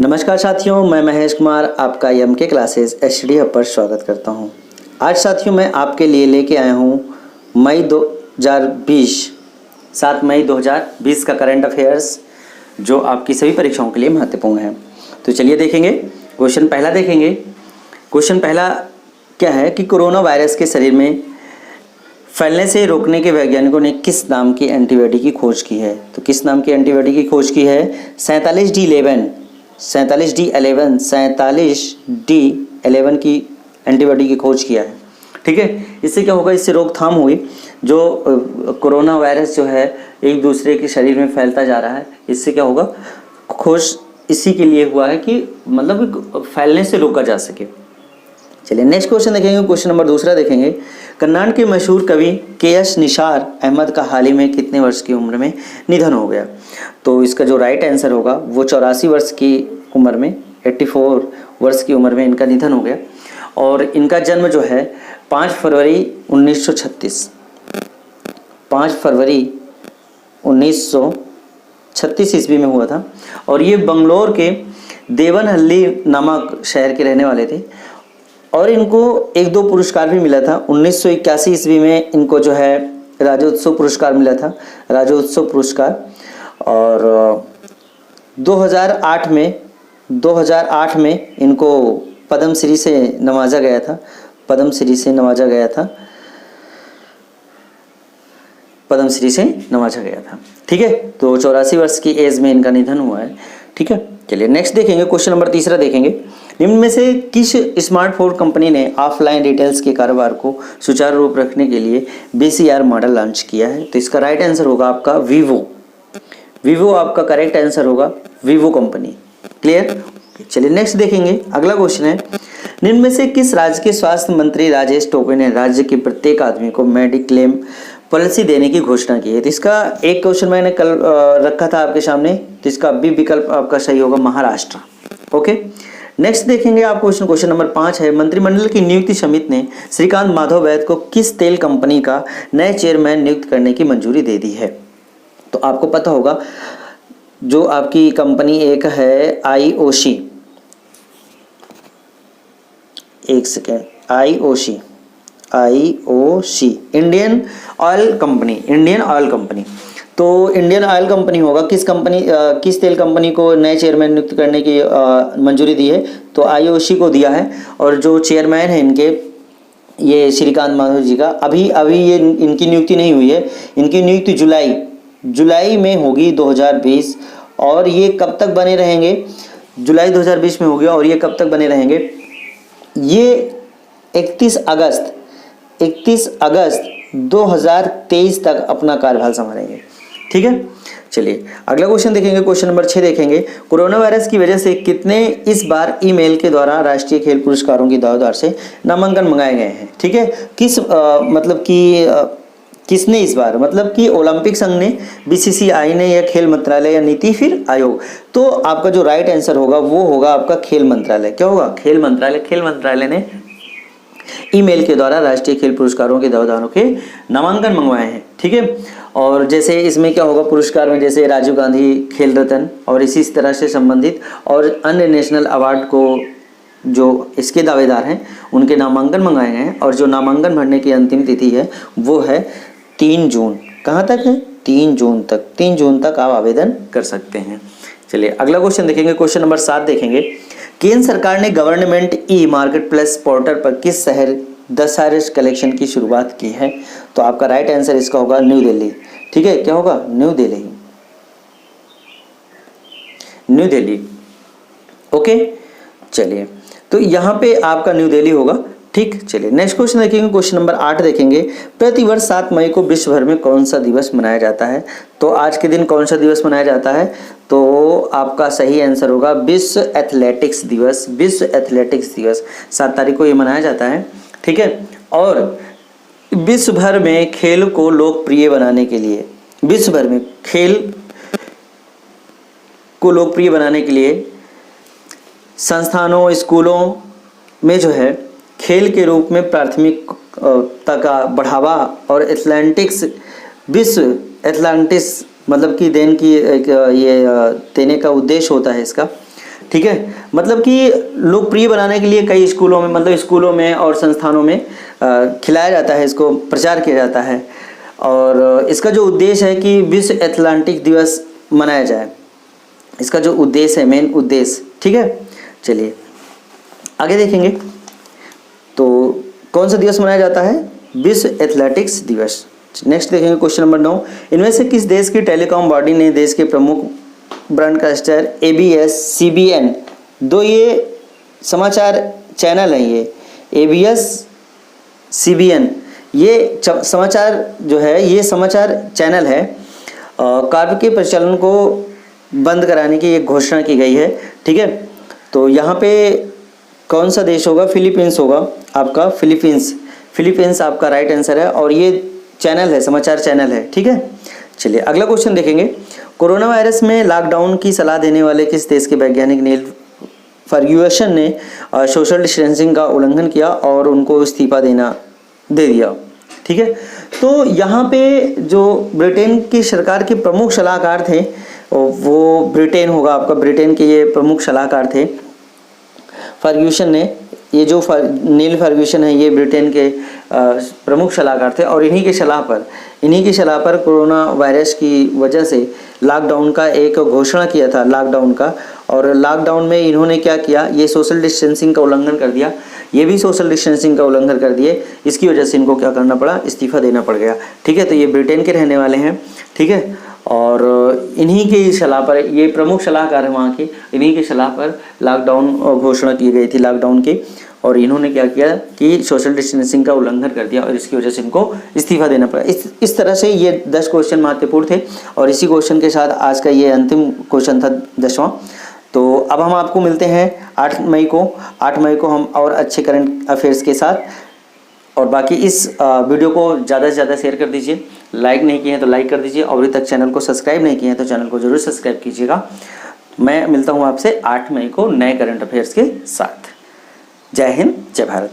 नमस्कार साथियों, मैं महेश कुमार आपका एमके क्लासेस एचडी हब पर स्वागत करता हूं। आज साथियों मैं आपके लिए लेके आया हूं मई 2020 7 मई 2020 का करंट अफेयर्स जो आपकी सभी परीक्षाओं के लिए महत्वपूर्ण है। तो चलिए देखेंगे। क्वेश्चन पहला देखेंगे। क्वेश्चन पहला क्या है कि कोरोना वायरस के शरीर में फैलने से रोकने के वैज्ञानिकों ने किस नाम की एंटीबॉडी की खोज की है। तो किस नाम की एंटीबॉडी की खोज की है? 47D11 की एंटीबॉडी की खोज किया है। ठीक है, इससे क्या होगा? इससे रोकथाम हुई। जो कोरोना वायरस जो है एक दूसरे के शरीर में फैलता जा रहा है, इससे क्या होगा? खोज इसी के लिए हुआ है कि मतलब फैलने से रोका जा सके। चलिए नेक्स्ट क्वेश्चन देखेंगे। क्वेश्चन नंबर दूसरा देखेंगे। कन्नाड के मशहूर कवि के.एस. निसार अहमद का हाल ही में कितने वर्ष की उम्र में निधन हो गया? तो इसका जो राइट आंसर होगा वो 84 वर्ष की उम्र में, 84 वर्ष की उम्र में इनका निधन हो गया। और इनका जन्म जो है 5 फरवरी 1936 ईस्वी में हुआ था। और ये बंगलोर के देवनहल्ली नामक शहर के रहने वाले थे। और इनको 1-2 पुरस्कार भी मिला था। 1981 ईस्वी में इनको जो है राज्योत्सव पुरस्कार मिला था, राज्योत्सव पुरस्कार। और 2008 में इनको पद्मश्री से नवाजा गया था। पद्मश्री से नवाजा गया था। ठीक है, तो 84 वर्ष की एज में इनका निधन हुआ है। ठीक है, चलिए नेक्स्ट देखेंगे। क्वेश्चन नंबर तीसरा देखेंगे। निम्न में से किस स्मार्टफोन कंपनी ने ऑफलाइन रिटेल्स के कारोबार को सुचारू रूप रखने के लिए BCR मॉडल लॉन्च किया है? तो इसका राइट आंसर होगा आपका वीवो आपका करेक्ट आंसर होगा, वीवो कंपनी। क्लियर? चलिए नेक्स्ट देखेंगे। अगला क्वेश्चन है, निम्न में से किस राज्य के स्वास्थ्य मंत्री राजेश टोपे ने राज्य के प्रत्येक आदमी को मेडिक्लेम पॉलिसी देने की घोषणा की है? तो इसका एक क्वेश्चन मैंने कल रखा था आपके सामने, तो इसका बी विकल्प आपका सही होगा, महाराष्ट्र। ओके, नेक्स्ट देखेंगे आप क्वेश्चन नंबर 5 है। मंत्रिमंडल की नियुक्ति समिति ने श्रीकांत माधव वैद्य को किस तेल कंपनी का नए चेयरमैन नियुक्त करने की मंजूरी दे दी है? तो आपको पता होगा जो आपकी कंपनी एक है IOC, एक second, IOC Indian oil company. तो इंडियन ऑयल कंपनी होगा। किस तेल कंपनी को नए चेयरमैन नियुक्त करने की मंजूरी दी है? तो IOC को दिया है। और जो चेयरमैन है इनके, ये श्रीकांत माधव जी का, अभी ये इनकी नियुक्ति नहीं हुई है। इनकी नियुक्ति जुलाई में होगी 2020। और ये कब तक बने रहेंगे? जुलाई 2020 में होगी। और ये कब तक बने रहेंगे? ये 31 अगस्त 2023 तक अपना कार्यभार संभालेंगे। ठीक है, चलिए अगला क्वेश्चन देखेंगे। क्वेश्चन नंबर 6 देखेंगे। कोरोना वायरस की वजह से कितने इस बार ईमेल के द्वारा राष्ट्रीय खेल पुरस्कारों की दावेदार से नामांकन मंगाए गए हैं? ठीक है, किसने इस बार, मतलब कि ओलंपिक संघ ने, BCCI ने, या खेल मंत्रालय, या नीति फिर आयोग? तो आपका जो राइट आंसर होगा वो होगा आपका खेल मंत्रालय। क्या होगा? खेल मंत्रालय ने ईमेल के द्वारा राष्ट्रीय खेल पुरस्कारों के दावेदारों के नामांकन मंगवाए हैं। ठीक है, और जैसे इसमें क्या होगा पुरस्कार में, जैसे राजीव गांधी खेल रत्न और इसी तरह से संबंधित और अन्य नेशनल अवार्ड को जो इसके दावेदार हैं उनके नामांकन मंगाए गए हैं। और जो नामांकन भरने की अंतिम तिथि है वो है 3 जून। कहाँ तक है? 3 जून तक आप आवेदन कर सकते हैं। चलिए अगला क्वेश्चन देखेंगे। क्वेश्चन नंबर 7 देखेंगे। केंद्र सरकार ने गवर्नमेंट मार्केट प्लेस पोर्टल पर किस शहर दस्तावेज कलेक्शन की शुरुआत की है? तो आपका राइट आंसर इसका होगा न्यू दिल्ली। ठीक है, क्या होगा? न्यू दिल्ली। ओके, चलिए तो यहाँ पे आपका न्यू दिल्ली होगा। ठीक, चलिए नेक्स्ट क्वेश्चन देखेंगे। क्वेश्चन नंबर 8 देखेंगे। प्रतिवर्ष 7 मई को विश्व भर में कौन सा दिवस मनाया जाता है? तो आज के दिन कौन सा दिवस मनाया जाता है? तो आपका सही आंसर होगा विश्व एथलेटिक्स दिवस। 7 तारीख को ये मनाया जाता है। ठीक है, और विश्व भर में खेल को लोकप्रिय बनाने के लिए संस्थानों, स्कूलों में जो है खेल के रूप में प्राथमिकता का बढ़ावा और विश्व एथलेटिक्स मतलब कि देने का उद्देश्य होता है इसका। ठीक है, मतलब कि लोकप्रिय बनाने के लिए कई स्कूलों में, मतलब स्कूलों में और संस्थानों में खिलाया जाता है, इसको प्रचार किया जाता है। और इसका जो उद्देश्य है कि विश्व एथलेटिक दिवस मनाया जाए, इसका जो उद्देश्य है, मेन उद्देश्य, ठीक है। चलिए आगे देखेंगे, तो कौन सा दिवस मनाया जाता है? विश्व एथलेटिक्स दिवस। नेक्स्ट देखेंगे क्वेश्चन नंबर 9, इनमें से किस देश की टेलीकॉम बॉडी ने देश के प्रमुख ब्रॉडकास्टर ABS CBN, दो ये समाचार चैनल हैं, ये ABS CBN, ये समाचार जो है, ये समाचार चैनल है, कार्य के प्रचलन को बंद कराने की एक घोषणा की गई है, ठीक है। तो यहाँ पे कौन सा देश होगा? फिलीपींस होगा आपका, फिलीपींस आपका राइट आंसर है। और ये चैनल है, समाचार चैनल है, ठीक है। चलिए अगला क्वेश्चन देखेंगे, कोरोना वायरस में लॉकडाउन की सलाह देने वाले किस देश के वैज्ञानिक नील फर्ग्यूसन ने सोशल डिस्टेंसिंग का उल्लंघन किया और उनको इस्तीफा दे दिया, ठीक है। तो यहाँ पे जो ब्रिटेन की सरकार के प्रमुख सलाहकार थे, वो ब्रिटेन होगा आपका, ब्रिटेन के ये प्रमुख सलाहकार थे फर्ग्यूसन ने, ये जो नील फर्ग्यूसन है ये ब्रिटेन के प्रमुख सलाहकार थे। और इन्हीं की सलाह पर कोरोना वायरस की वजह से लॉकडाउन का एक घोषणा किया था, लॉकडाउन का। और लॉकडाउन में इन्होंने क्या किया? ये सोशल डिस्टेंसिंग का उल्लंघन कर दिया, ये भी सोशल डिस्टेंसिंग का उल्लंघन कर दिए, इसकी वजह से इनको क्या करना पड़ा? इस्तीफा देना पड़ गया, ठीक है। तो ये ब्रिटेन के रहने वाले हैं, ठीक है। और इन्हीं की सलाह पर, ये प्रमुख सलाहकार है वहाँ के, इन्हीं की सलाह पर लॉकडाउन घोषणा की गई थी, लॉकडाउन की। और इन्होंने क्या किया कि सोशल डिस्टेंसिंग का उल्लंघन कर दिया और इसकी वजह से इनको इस्तीफा देना पड़ा। इस तरह से ये 10 क्वेश्चन महत्वपूर्ण थे और इसी क्वेश्चन के साथ आज का ये अंतिम क्वेश्चन था 10वां। तो अब हम आपको मिलते हैं 8 मई को हम और अच्छे करंट अफेयर्स के साथ। और बाकी इस वीडियो को ज़्यादा से ज़्यादा शेयर कर दीजिए, लाइक नहीं किए हैं तो लाइक कर दीजिए, और अभी तक चैनल को सब्सक्राइब नहीं किए हैं तो चैनल को जरूर सब्सक्राइब कीजिएगा। मैं मिलता हूँ आपसे 8 मई को नए करंट अफेयर्स के साथ। जय हिंद, जय भारत।